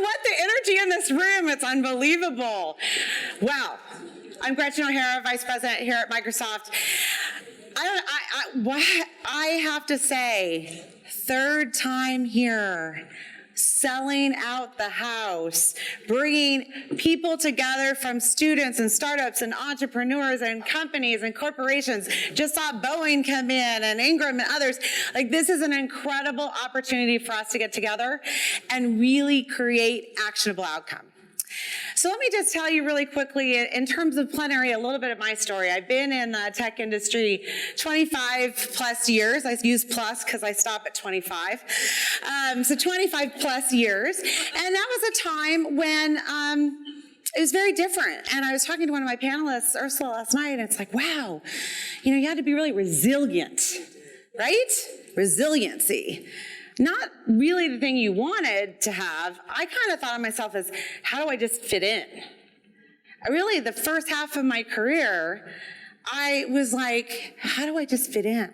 what the energy in this room, it's unbelievable. Wow. I'm Gretchen O'Hara, Vice President here at Microsoft. I have to say, third time here, selling out the house, bringing people together from students and startups and entrepreneurs and companies and corporations. Just saw Boeing come in and Ingram and others. Like, this is an incredible opportunity for us to get together and really create actionable outcome. So let me just tell you really quickly, in terms of Plenary, a little bit of my story. I've been in the tech industry 25 plus years. I use plus because I stop at 25. So 25 plus years. And that was a time when it was very different. And I was talking to one of my panelists, Ursula, last night, and it's like, wow, you had to be really resilient, right? Resiliency. Not really the thing you wanted to have. I kind of thought of myself as, how do I just fit in? Really, the first half of my career, I was like, how do I just fit in?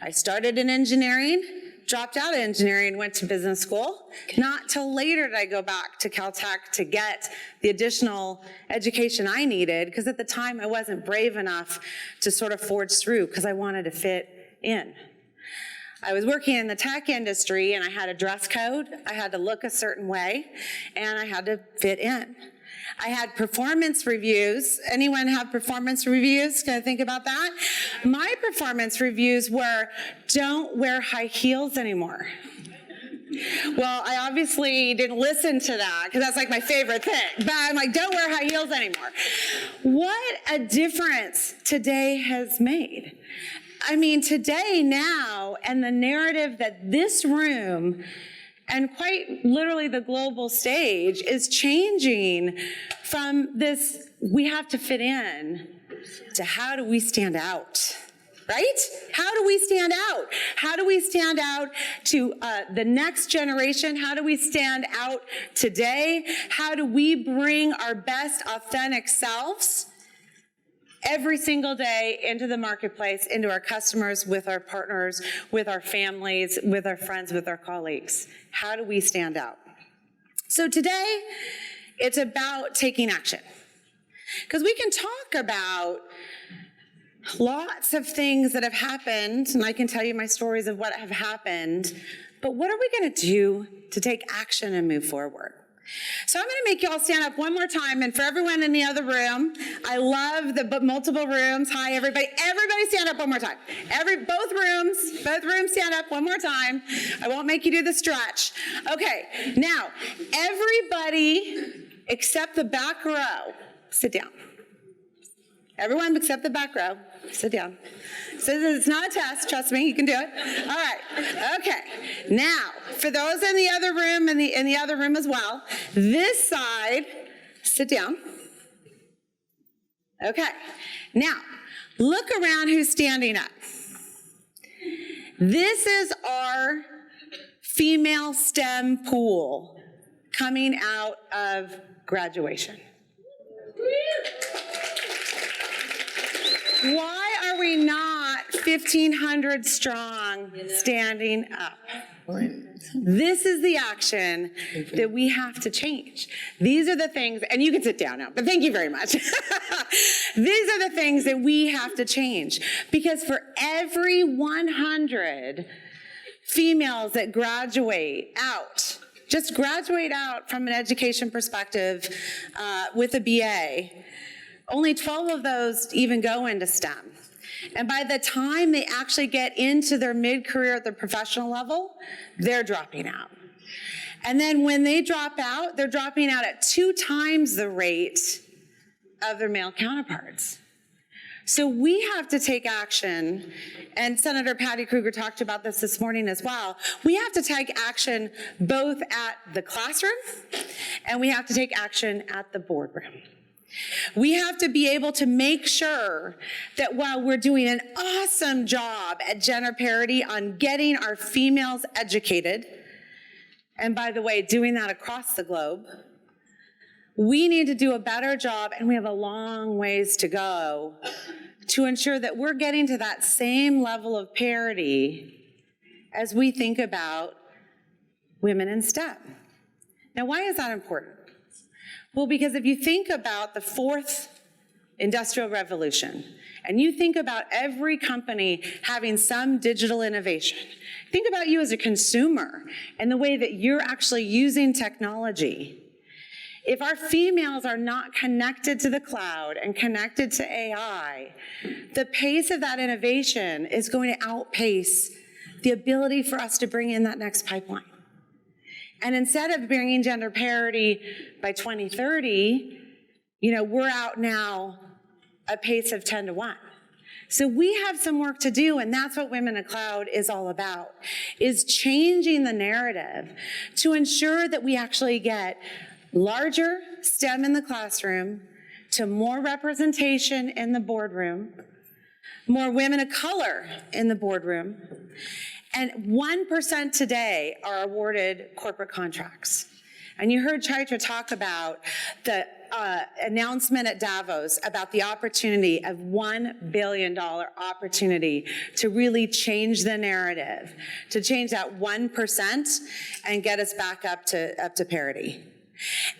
I started in engineering, dropped out of engineering, went to business school. Not till later did I go back to Caltech to get the additional education I needed, because at the time I wasn't brave enough to sort of forge through because I wanted to fit in. I was working in the tech industry and I had a dress code, I had to look a certain way, and I had to fit in. I had performance reviews. Anyone have performance reviews? Can I think about that? My performance reviews were, don't wear high heels anymore. Well, I obviously didn't listen to that because that's like my favorite thing. But I'm like, don't wear high heels anymore. What a difference today has made. I mean, today now, and the narrative that this room and quite literally the global stage is changing from this, we have to fit in, to how do we stand out, right? How do we stand out? How do we stand out to the next generation? How do we stand out today? How do we bring our best authentic selves every single day into the marketplace, into our customers, with our partners, with our families, with our friends, with our colleagues? How do we stand out? So today, it's about taking action. Because we can talk about lots of things that have happened, and I can tell you my stories of what have happened, but what are we going to do to take action and move forward? So I'm going to make you all stand up one more time, and for everyone in the other room, I love the multiple rooms. Hi, everybody. Everybody stand up one more time. Both rooms stand up one more time. I won't make you do the stretch. Okay, now, everybody except the back row, sit down. Everyone except the back row, sit down. So it's not a test, trust me, you can do it. All right, okay. Now, for those in the other room and in the other room as well, this side, sit down. Okay, now, look around who's standing up. This is our female STEM pool coming out of graduation. Why are we not 1,500 strong standing up? This is the action that we have to change. These are the things, and you can sit down now, but thank you very much. These are the things that we have to change, because for every 100 females that graduate out, just graduate out from an education perspective with a BA, only 12 of those even go into STEM. And by the time they actually get into their mid-career at the professional level, they're dropping out. And then when they drop out, they're dropping out at 2 times the rate of their male counterparts. So we have to take action, and Senator Patty Kruger talked about this morning as well. We have to take action both at the classroom, and we have to take action at the boardroom. We have to be able to make sure that while we're doing an awesome job at gender parity on getting our females educated, and by the way, doing that across the globe, we need to do a better job, and we have a long ways to go, to ensure that we're getting to that same level of parity as we think about women in STEM. Now, why is that important? Well, because if you think about the fourth industrial revolution, and you think about every company having some digital innovation, think about you as a consumer and the way that you're actually using technology. If our females are not connected to the cloud and connected to AI, the pace of that innovation is going to outpace the ability for us to bring in that next pipeline. And instead of bringing gender parity by 2030, we're out now a pace of 10 to 1. So we have some work to do, and that's what Women in Cloud is all about, is changing the narrative to ensure that we actually get larger STEM in the classroom, to more representation in the boardroom, more women of color in the boardroom, and 1% today are awarded corporate contracts. And you heard Chaitra talk about the announcement at Davos about the opportunity of $1 billion opportunity to really change the narrative, to change that 1% and get us back up to parity.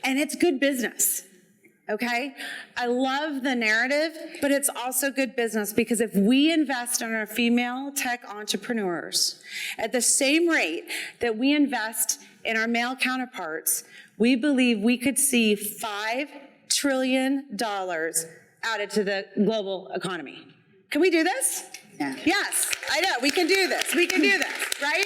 And it's good business, okay? I love the narrative, but it's also good business because if we invest in our female tech entrepreneurs at the same rate that we invest in our male counterparts, we believe we could see $5 trillion added to the global economy. Can we do this? Yeah. Yes, I know, we can do this. We can do this, right?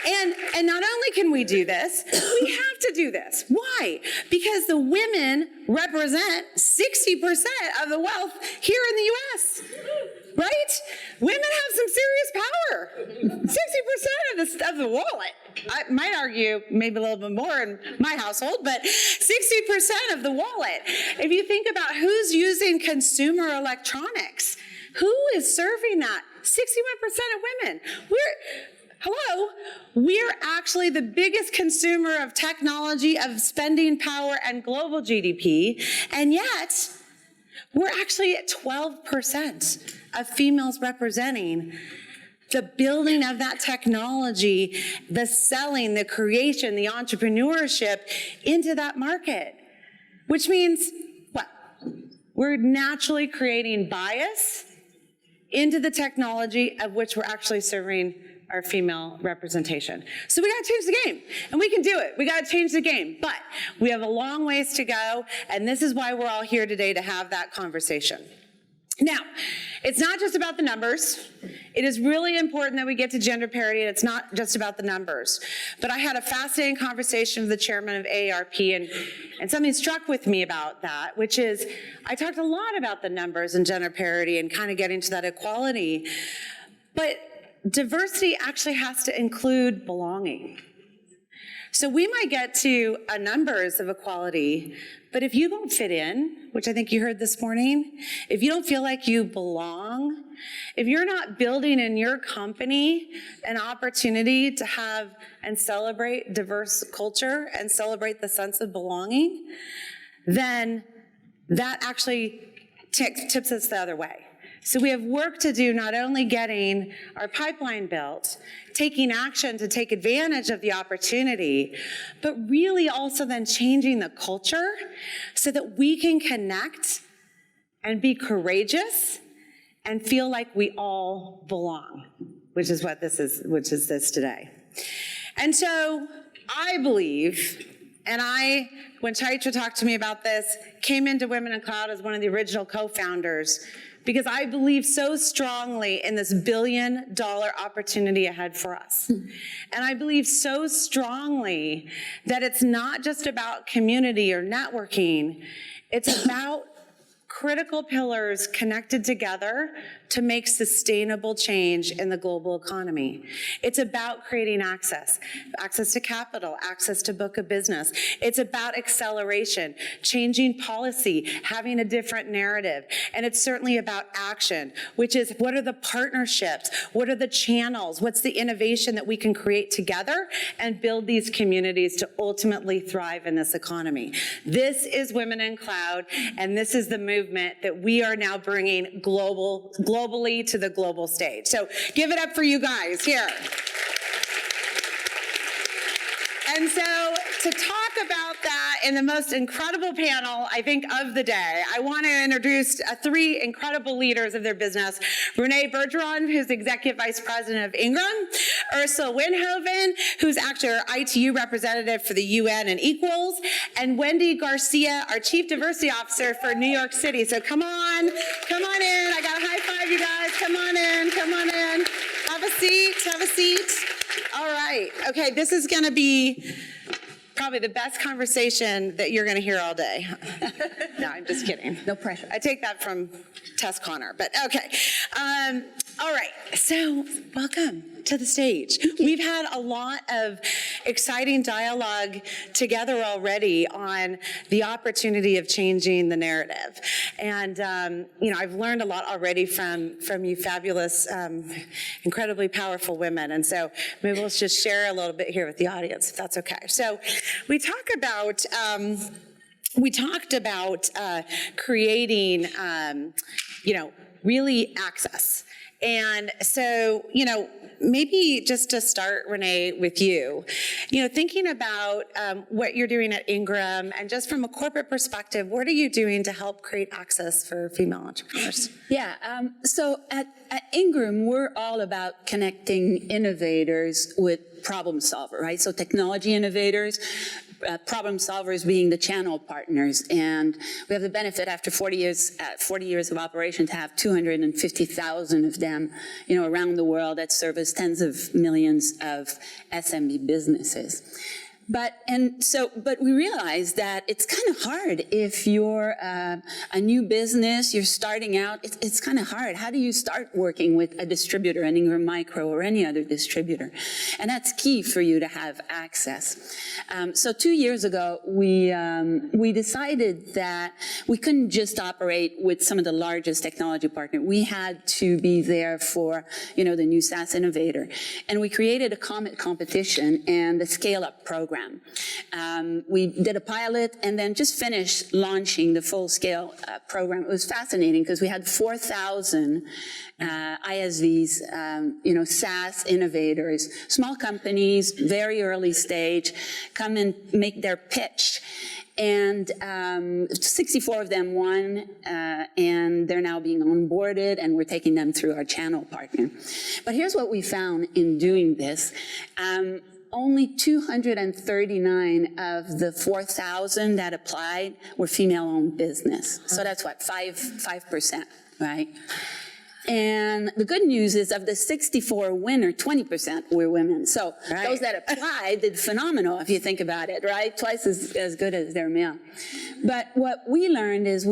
And not only can we do this, we have to do this. Why? Because the women represent 60% of the wealth here in the U.S., right? Women have some serious power. 60% of the wallet. I might argue maybe a little bit more in my household, but 60% of the wallet. If you think about who's using consumer electronics, who is serving that? 61% of women. We're actually the biggest consumer of technology, of spending power and global GDP, and yet we're actually at 12% of females representing the building of that technology, the selling, the creation, the entrepreneurship into that market, which means what? We're naturally creating bias into the technology of which we're actually serving our female representation. So we gotta change the game, and we can do it. We gotta change the game, but we have a long ways to go, and this is why we're all here today, to have that conversation. Now, it's not just about the numbers. It is really important that we get to gender parity, and it's not just about the numbers. But I had a fascinating conversation with the chairman of AARP, and something struck with me about that, which is I talked a lot about the numbers and gender parity and kind of getting to that equality, but diversity actually has to include belonging. So we might get to numbers of equality, but if you don't fit in, which I think you heard this morning, if you don't feel like you belong, if you're not building in your company an opportunity to have and celebrate diverse culture and celebrate the sense of belonging, then that actually tips us the other way. So we have work to do, not only getting our pipeline built, taking action to take advantage of the opportunity, but really also then changing the culture so that we can connect and be courageous and feel like we all belong, which is what this is, which is this today. And so I believe, and when Chaitra talked to me about this, came into Women in Cloud as one of the original co-founders, because I believe so strongly in this $1 billion opportunity ahead for us. And I believe so strongly that it's not just about community or networking, it's about critical pillars connected together to make sustainable change in the global economy. It's about creating access to capital, access to book of business. It's about acceleration, changing policy, having a different narrative. And it's certainly about action, which is what are the partnerships? What are the channels? What's the innovation that we can create together and build these communities to ultimately thrive in this economy? This is Women in Cloud, and this is the movement that we are now bringing globally to the global stage. So give it up for you guys here. And so to talk about that in the most incredible panel, I think, of the day, I want to introduce three incredible leaders of their business. Renee Bergeron, who's Executive Vice President of Ingram. Ursula Winhoven, who's actually our ITU representative for the UN and Equals. And Wendy Garcia, our Chief Diversity Officer for New York City. So come on in. I got a high five, you guys. Come on in. Have a seat. All right. Okay, this is going to be probably the best conversation that you're going to hear all day. No, I'm just kidding. No pressure. I take that from Tess Connor, but okay. All right, so welcome to the stage. We've had a lot of exciting dialogue together already on the opportunity of changing the narrative. And, I've learned a lot already from you fabulous, incredibly powerful women. And so maybe let's just share a little bit here with the audience, if that's okay. So we talked about creating, really access. And so, maybe just to start, Renee, with you, thinking about what you're doing at Ingram, and just from a corporate perspective, what are you doing to help create access for female entrepreneurs? Yeah, so at Ingram, we're all about connecting innovators with problem solvers, right? So technology innovators, problem solvers being the channel partners. And we have the benefit after 40 years of operation to have 250,000 of them, around the world that service tens of millions of SME businesses. But we realize that it's kind of hard if you're a new business, you're starting out, it's kind of hard. How do you start working with a distributor, an Ingram Micro or any other distributor? And that's key for you to have access. So 2 years ago, we decided that we couldn't just operate with some of the largest technology partners. We had to be there for, the new SaaS innovator. And we created a competition and the scale-up program. We did a pilot and then just finished launching the full-scale program. It was fascinating because we had 4,000 ISVs, SaaS innovators, small companies, very early stage, come and make their pitch. And 64 of them won, and they're now being onboarded, and we're taking them through our channel partner. But here's what we found in doing this. Only 239 of the 4,000 that applied were female-owned business. So that's what, 5%, right? And the good news is of the 64 winners, 20% were women. So those that applied did phenomenal, if you think about it, right? Twice as good as their male. But what we learned is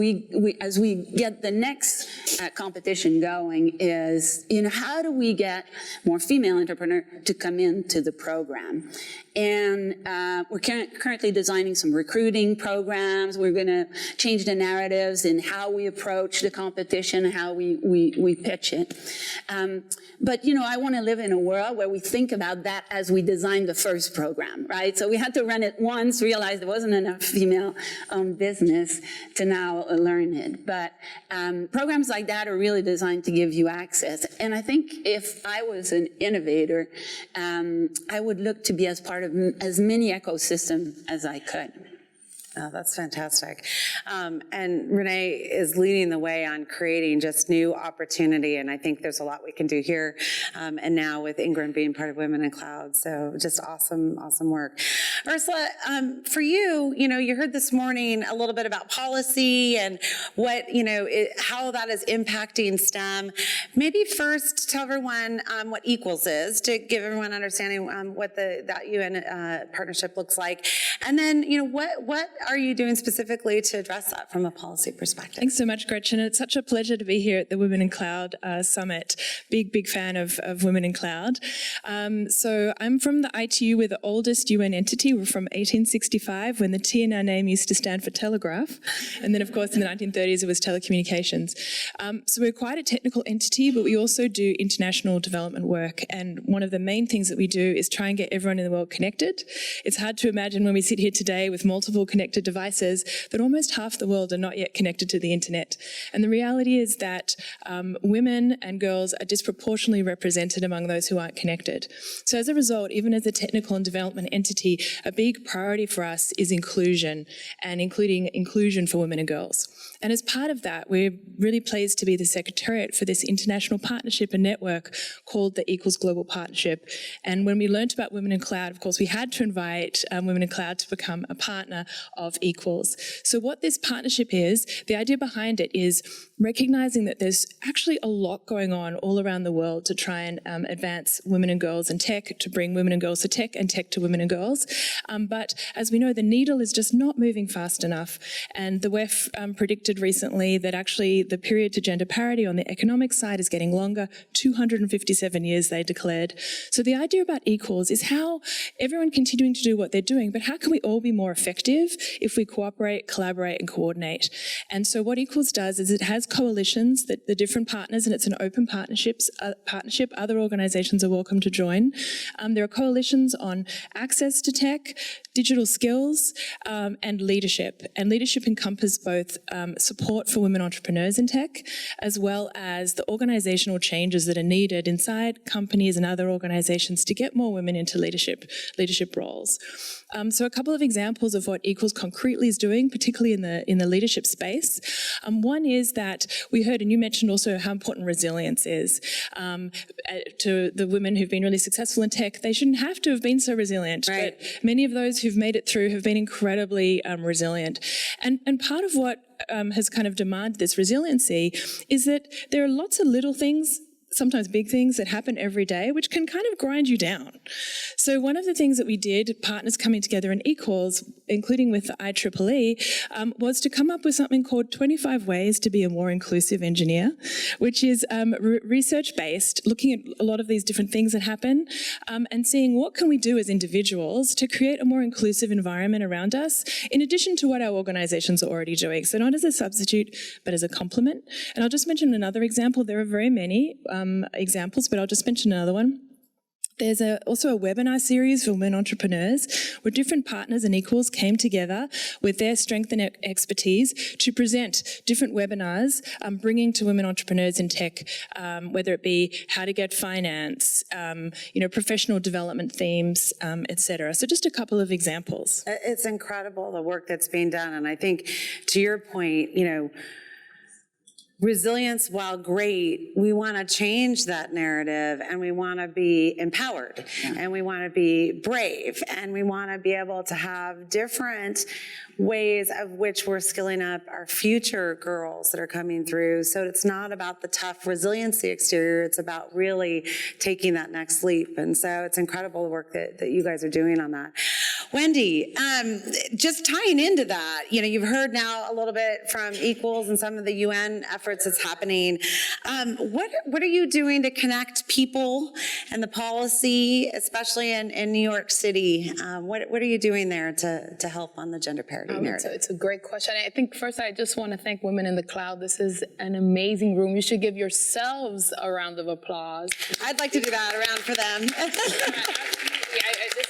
as we get the next competition going is, how do we get more female entrepreneurs to come into the program? And we're currently designing some recruiting programs. We're going to change the narratives in how we approach the competition, how we pitch it. But, I want to live in a world where we think about that as we designed the first program, right? So we had to run it once, realize there wasn't enough female-owned business to now learn it. But programs like that are really designed to give you access. And I think if I was an innovator, I would look to be as part of as many ecosystems as I could. Oh, that's fantastic. And Renee is leading the way on creating just new opportunity, and I think there's a lot we can do here and now with Ingram being part of Women in Cloud. So just awesome work. Ursula, for you, you heard this morning a little bit about policy and what, how that is impacting STEM. Maybe first tell everyone what Equals is to give everyone an understanding what that UN partnership looks like. And then, what are you doing specifically to address that from a policy perspective? Thanks so much, Gretchen. It's such a pleasure to be here at the Women in Cloud Summit. Big fan of Women in Cloud. So I'm from the ITU. We're the oldest UN entity. We're from 1865, when the T in our name used to stand for telegraph. And then, of course, in the 1930s, it was telecommunications. So we're quite a technical entity, but we also do international development work. And one of the main things that we do is try and get everyone in the world connected. It's hard to imagine when we sit here today with multiple connectivity connected devices that almost half the world are not yet connected to the internet. And the reality is that women and girls are disproportionately represented among those who aren't connected. So as a result, even as a technical and development entity, a big priority for us is inclusion, and including inclusion for women and girls. And as part of that, we're really pleased to be the secretariat for this international partnership and network called the Equals Global Partnership. And when we learned about Women in Cloud, of course, we had to invite Women in Cloud to become a partner of Equals. So what this partnership is, the idea behind it is recognizing that there's actually a lot going on all around the world to try and advance women and girls in tech, to bring women and girls to tech and tech to women and girls. But as we know, the needle is just not moving fast enough. And the WEF predicted recently that actually the period to gender parity on the economic side is getting longer, 257 years they declared. So the idea about Equals is how everyone continuing to do what they're doing, but how can we all be more effective if we cooperate, collaborate and coordinate? And so what Equals does is it has coalitions that the different partners, and it's an open partnership, other organizations are welcome to join. There are coalitions on access to tech, digital skills and leadership. And leadership encompasses both support for women entrepreneurs in tech, as well as the organizational changes that are needed inside companies and other organizations to get more women into leadership roles. So a couple of examples of what Equals concretely is doing, particularly in the leadership space. One is that we heard, and you mentioned also how important resilience is to the women who've been really successful in tech. They shouldn't have to have been so resilient, right. But many of those who've made it through have been incredibly resilient. And part of what has kind of demanded this resiliency is that there are lots of little things, sometimes big things that happen every day, which can kind of grind you down. So one of the things that we did, partners coming together in Equals, including with the IEEE, was to come up with something called 25 Ways to be a More Inclusive Engineer, which is research-based, looking at a lot of these different things that happen, and seeing what can we do as individuals to create a more inclusive environment around us, in addition to what our organizations are already doing. So not as a substitute, but as a complement. And I'll just mention another example. There are very many examples, but I'll just mention another one. There's also a webinar series for women entrepreneurs where different partners and Equals came together with their strength and expertise to present different webinars, bringing to women entrepreneurs in tech, whether it be how to get finance, professional development themes, etc. So just a couple of examples. It's incredible the work that's being done. And I think to your point, resilience, while great, we want to change that narrative, and we want to be empowered, and we want to be brave, and we want to be able to have different ways of which we're skilling up our future girls that are coming through. So it's not about the tough resiliency exterior, it's about really taking that next leap. And so it's incredible the work that you guys are doing on that. Wendy, just tying into that, you've heard now a little bit from Equals and some of the UN efforts that's happening. What are you doing to connect people and the policy, especially in New York City? What are you doing there to help on the gender parity narrative? It's a great question. I think first I just want to thank Women in the Cloud. This is an amazing room. You should give yourselves a round of applause. I'd like to do that, a round for them.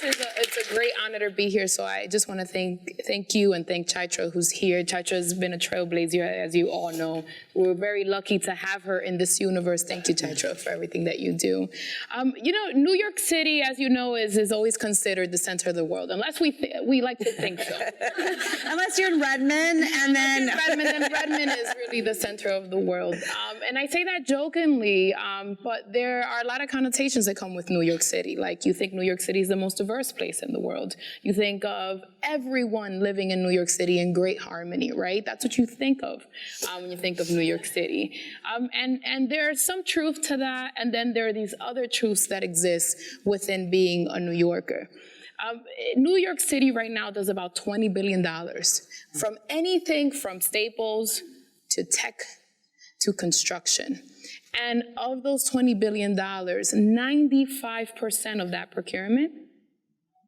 It's a great honor to be here. So I just want to thank you and thank Chaitra, who's here. Chaitra has been a trailblazer, as you all know. We're very lucky to have her in this universe. Thank you, Chaitra, for everything that you do. New York City, as you know, is always considered the center of the world, unless we like to think so. Unless you're in Redmond, and then Redmond is really the center of the world. And I say that jokingly, but there are a lot of connotations that come with New York City. Like, you think New York City is the most diverse place in the world. You think of everyone living in New York City in great harmony, right? That's what you think of when you think of New York City. And there's some truth to that, and then there are these other truths that exist within being a New Yorker. New York City right now does about $20 billion from anything from staples to tech to construction. And of those $20 billion, 95% of that procurement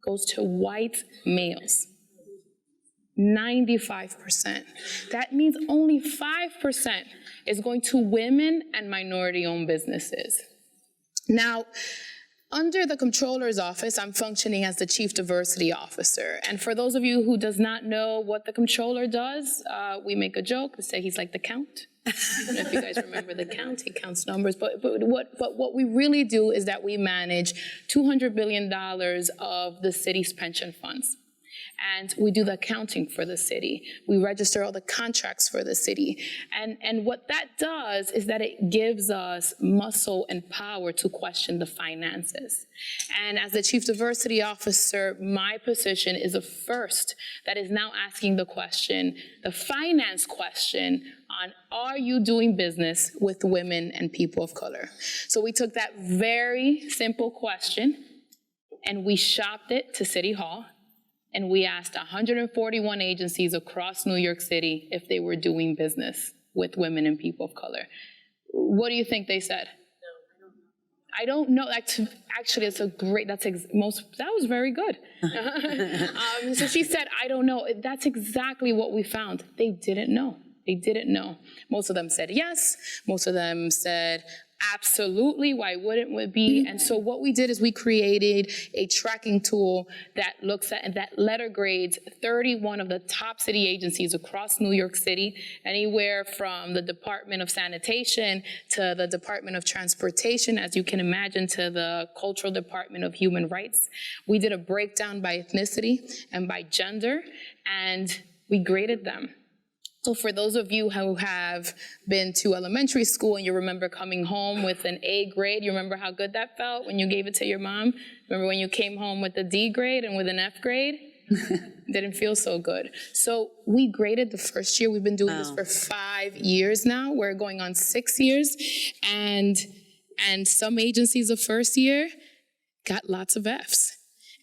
goes to white males. 95%. That means only 5% is going to women and minority-owned businesses. Now, under the Comptroller's office, I'm functioning as the Chief Diversity Officer. And for those of you who does not know what the Comptroller does, we make a joke to say he's like the Count. I don't know if you guys remember the Count. He counts numbers. But what we really do is that we manage $200 billion of the city's pension funds. And we do the accounting for the city. We register all the contracts for the city. And what that does is that it gives us muscle and power to question the finances. And as the Chief Diversity Officer, my position is the first that is now asking the question, the finance question, on are you doing business with women and people of color? So we took that very simple question and we shopped it to City Hall. And we asked 141 agencies across New York City if they were doing business with women and people of color. What do you think they said? No, I don't know. Actually, it's a great, that was very good. So she said, I don't know. That's exactly what we found. They didn't know. They didn't know. Most of them said yes. Most of them said absolutely, why wouldn't we be? And so what we did is we created a tracking tool that looks at and that letter grades 31 of the top city agencies across New York City, anywhere from the Department of Sanitation to the Department of Transportation, as you can imagine, to the Cultural Department of Human Rights. We did a breakdown by ethnicity and by gender, and we graded them. So for those of you who have been to elementary school and you remember coming home with an A grade, you remember how good that felt when you gave it to your mom? Remember when you came home with a D grade and with an F grade? Didn't feel so good. So we graded the first year. We've been doing this for 5 years now. We're going on 6 years. And some agencies the first year got lots of Fs.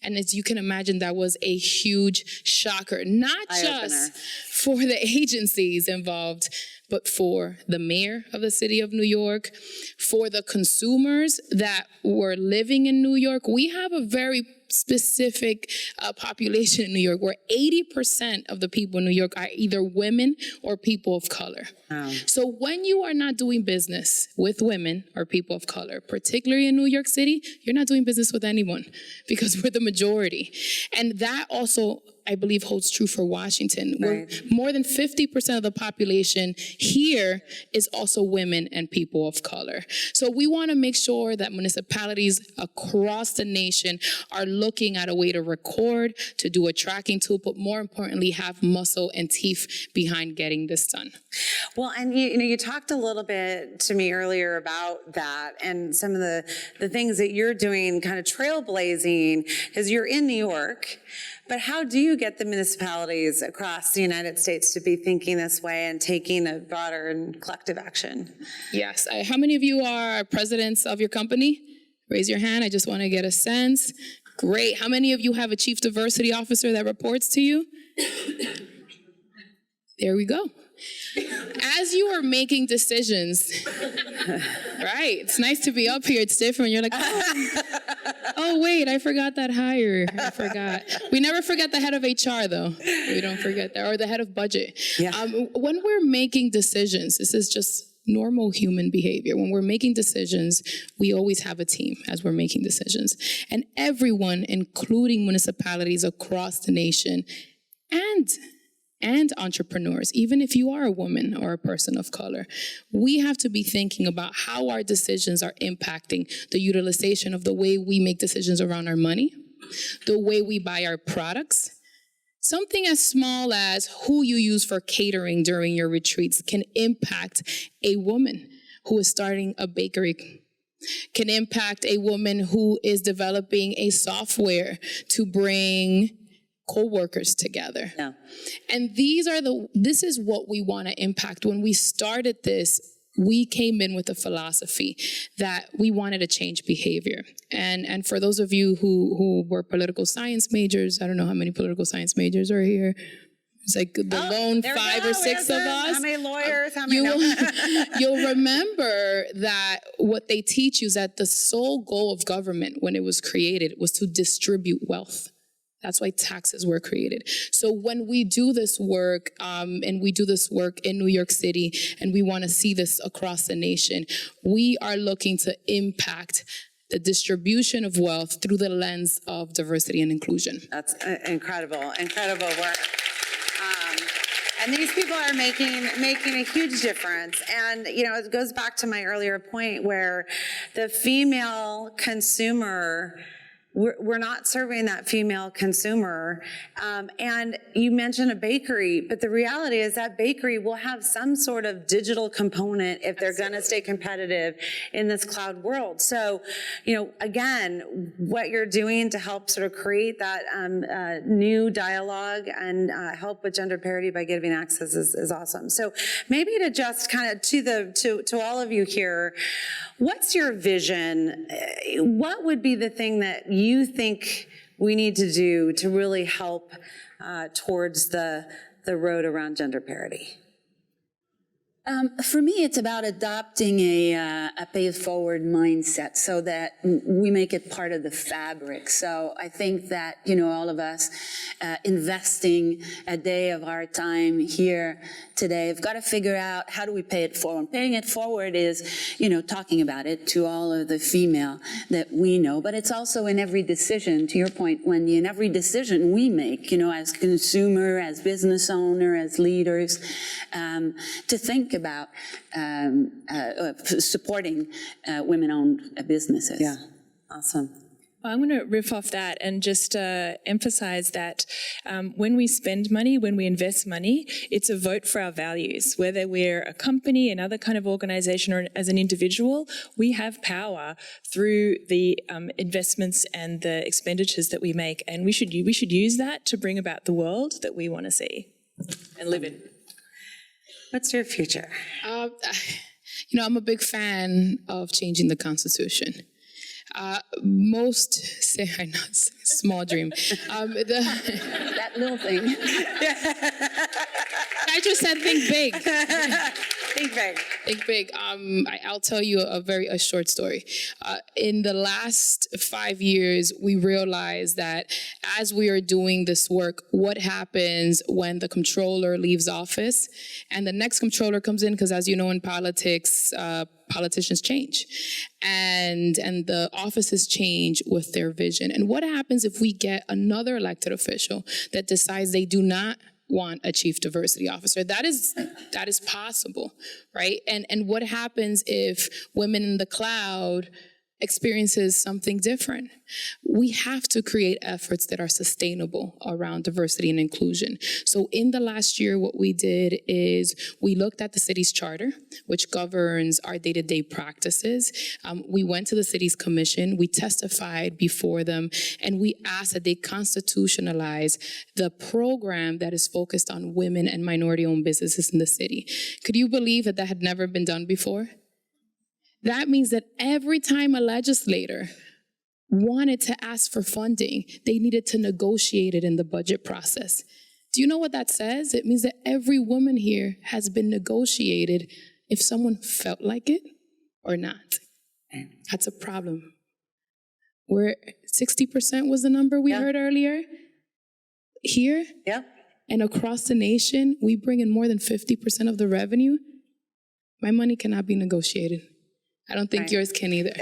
And as you can imagine, that was a huge shocker, not just for the agencies involved, but for the mayor of the city of New York, for the consumers that were living in New York. We have a very specific population in New York where 80% of the people in New York are either women or people of color. So when you are not doing business with women or people of color, particularly in New York City, you're not doing business with anyone because we're the majority. And that also, I believe, holds true for Washington, where more than 50% of the population here is also women and people of color. So we want to make sure that municipalities across the nation are looking at a way to record, to do a tracking tool, but more importantly, have muscle and teeth behind getting this done. Well, and you talked a little bit to me earlier about that and some of the things that you're doing, kind of trailblazing, because you're in New York. But how do you get the municipalities across the United States to be thinking this way and taking a broader and collective action? Yes. How many of you are presidents of your company? Raise your hand. I just want to get a sense. Great. How many of you have a chief diversity officer that reports to you? There we go. As you are making decisions, right? It's nice to be up here. It's different. You're like, oh, wait, I forgot that hire. I forgot. We never forget the head of HR, though. We don't forget that, or the head of budget. Yeah. When we're making decisions, this is just normal human behavior. When we're making decisions, we always have a team as we're making decisions. And everyone, including municipalities across the nation, and entrepreneurs, even if you are a woman or a person of color, we have to be thinking about how our decisions are impacting the utilization of the way we make decisions around our money, the way we buy our products. Something as small as who you use for catering during your retreats can impact a woman who is starting a bakery, can impact a woman who is developing a software to bring co-workers together. Yeah. And this is what we want to impact. When we started this, we came in with a philosophy that we wanted to change behavior. And for those of you who were political science majors, I don't know how many political science majors are here. It's like the lone 5 or 6 of us. How many lawyers? How many? You'll remember that what they teach you is that the sole goal of government when it was created was to distribute wealth. That's why taxes were created. So when we do this work, and we do this work in New York City, and we want to see this across the nation, we are looking to impact the distribution of wealth through the lens of diversity and inclusion. That's incredible, incredible work. And these people are making a huge difference. And, you know, it goes back to my earlier point where the female consumer, we're not serving that female consumer. And you mentioned a bakery, but the reality is that bakery will have some sort of digital component if they're going to stay competitive in this cloud world. So, you know, again, what you're doing to help sort of create that new dialogue and help with gender parity by giving access is awesome. So maybe to just kind of to all of you here, what's your vision? What would be the thing that you think we need to do to really help towards the road around gender parity? For me, it's about adopting a pay-it-forward mindset so that we make it part of the fabric. So I think that, you know, all of us investing a day of our time here today have got to figure out how do we pay it forward. Paying it forward is, you know, talking about it to all of the female that we know, but it's also in every decision, to your point, Wendy, in every decision we make, you know, as consumer, as business owner, as leaders, to think about supporting women-owned businesses. Yeah, awesome. I'm going to riff off that and just emphasize that when we spend money, when we invest money, it's a vote for our values. Whether we're a company, another kind of organization, or as an individual, we have power through the investments and the expenditures that we make, and we should use that to bring about the world that we want to see and live in. What's your future? You know, I'm a big fan of changing the Constitution. Most say, I know, it's a small dream. That little thing. I just said think big. Think big. Think big. I'll tell you a short story. In the last 5 years, we realized that as we are doing this work, what happens when the controller leaves office and the next controller comes in? Because as you know, in politics, politicians change and the offices change with their vision. And what happens if we get another elected official that decides they do not want a chief diversity officer? That is possible, right? And what happens if women in the cloud experiences something different? We have to create efforts that are sustainable around diversity and inclusion. So in the last year, what we did is we looked at the city's charter, which governs our day-to-day practices. We went to the city's commission, we testified before them, and we asked that they constitutionalize the program that is focused on women and minority-owned businesses in the city. Could you believe that had never been done before? That means that every time a legislator wanted to ask for funding, they needed to negotiate it in the budget process. Do you know what that says? It means that every woman here has been negotiated if someone felt like it or not. That's a problem. Where 60% was the number we heard earlier. Here and across the nation, we bring in more than 50% of the revenue. My money cannot be negotiated. I don't think yours can either.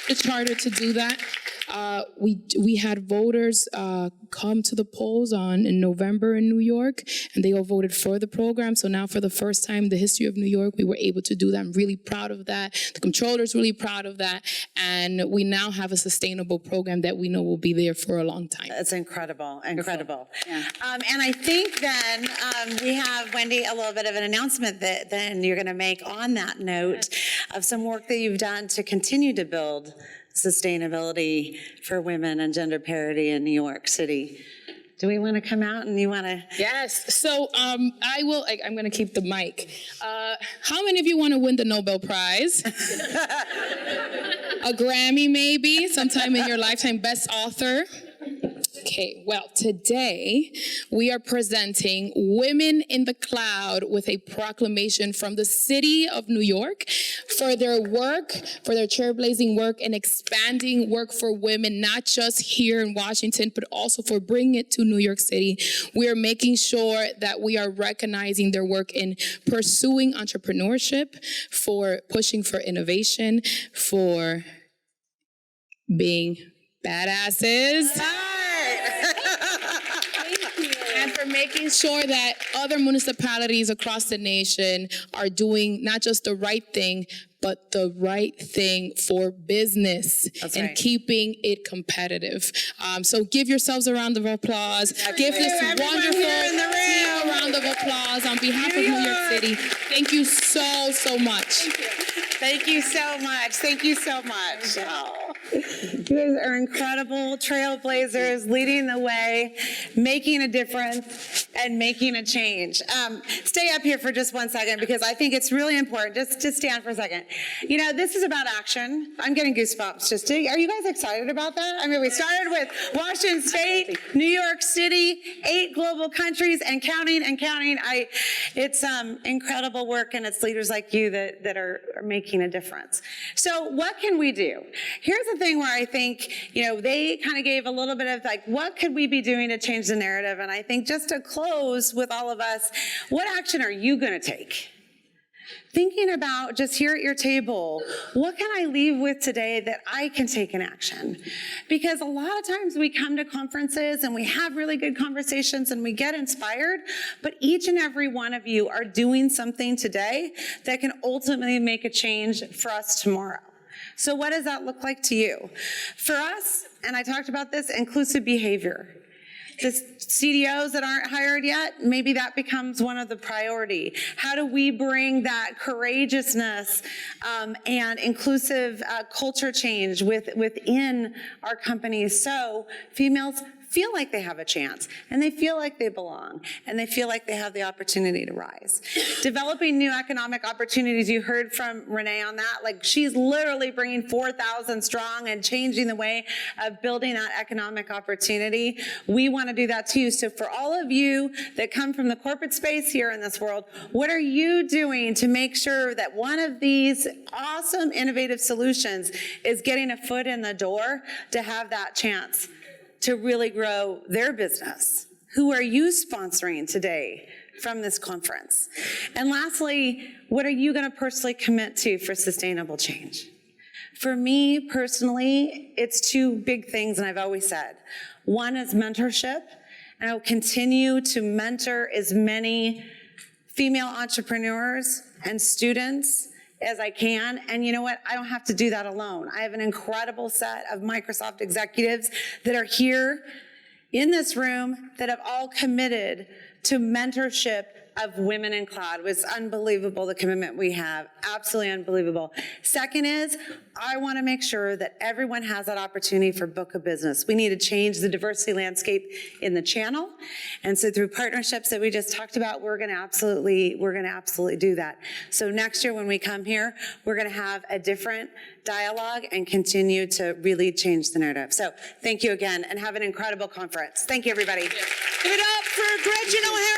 The charter to do that. We had voters come to the polls in November in New York, and they all voted for the program. So now for the first time in the history of New York, we were able to do that. I'm really proud of that. The comptroller's really proud of that. And we now have a sustainable program that we know will be there for a long time. It's incredible, incredible. Yeah. And I think then we have, Wendy, a little bit of an announcement that then you're going to make on that note of some work that you've done to continue to build sustainability for women and gender parity in New York City. Do we want to come out and you want to? Yes. So I'm going to keep the mic. How many of you want to win the Nobel Prize? A Grammy maybe, sometime in your lifetime, best author. Okay, well, today we are presenting Women in the Cloud with a proclamation from the city of New York for their work, for their trailblazing work and expanding work for women, not just here in Washington, but also for bringing it to New York City. We are making sure that we are recognizing their work in pursuing entrepreneurship, for pushing for innovation, for being badasses. And for making sure that other municipalities across the nation are doing not just the right thing, but the right thing for business and right. keeping it competitive. So give yourselves a round of applause. Give this wonderful team a round of applause on behalf of New York City. Thank you so much. Thank you so much. Thank you so much. Oh. You guys are incredible trailblazers, leading the way, making a difference, and making a change. Stay up here for just 1 second because I think it's really important. Just stand for a second. You know, this is about action. I'm getting goosebumps. Are you guys excited about that? I mean, we started with Washington State, New York City, 8 global countries, and counting and counting. It's incredible work, and it's leaders like you that are making a difference. So what can we do? Here's the thing where I think, you know, they kind of gave a little bit of like, what could we be doing to change the narrative? And I think just to close with all of us, what action are you going to take? Thinking about just here at your table, what can I leave with today that I can take in action? Because a lot of times we come to conferences and we have really good conversations and we get inspired, but each and every one of you are doing something today that can ultimately make a change for us tomorrow. So what does that look like to you? For us, and I talked about this, inclusive behavior. The CDOs that aren't hired yet, maybe that becomes one of the priority. How do we bring that courageousness and inclusive culture change within our companies so females feel like they have a chance, and they feel like they belong, and they feel like they have the opportunity to rise. Developing new economic opportunities, you heard from Renee on that, like she's literally bringing 4,000 strong and changing the way of building that economic opportunity. We want to do that too. So for all of you that come from the corporate space here in this world, what are you doing to make sure that one of these awesome innovative solutions is getting a foot in the door to have that chance to really grow their business? Who are you sponsoring today from this conference? And lastly, what are you going to personally commit to for sustainable change? For me personally, it's 2 big things, and I've always said. One is mentorship, and I will continue to mentor as many female entrepreneurs and students as I can. And you know what? I don't have to do that alone. I have an incredible set of Microsoft executives that are here in this room that have all committed to mentorship of women in cloud. It was unbelievable, the commitment we have. Absolutely unbelievable. Second is, I want to make sure that everyone has that opportunity for book of business. We need to change the diversity landscape in the channel. And so through partnerships that we just talked about, we're going to absolutely do that. So next year when we come here, we're going to have a different dialogue and continue to really change the narrative. So thank you again, and have an incredible conference. Thank you, everybody. Give it up for Gretchen O'Hara.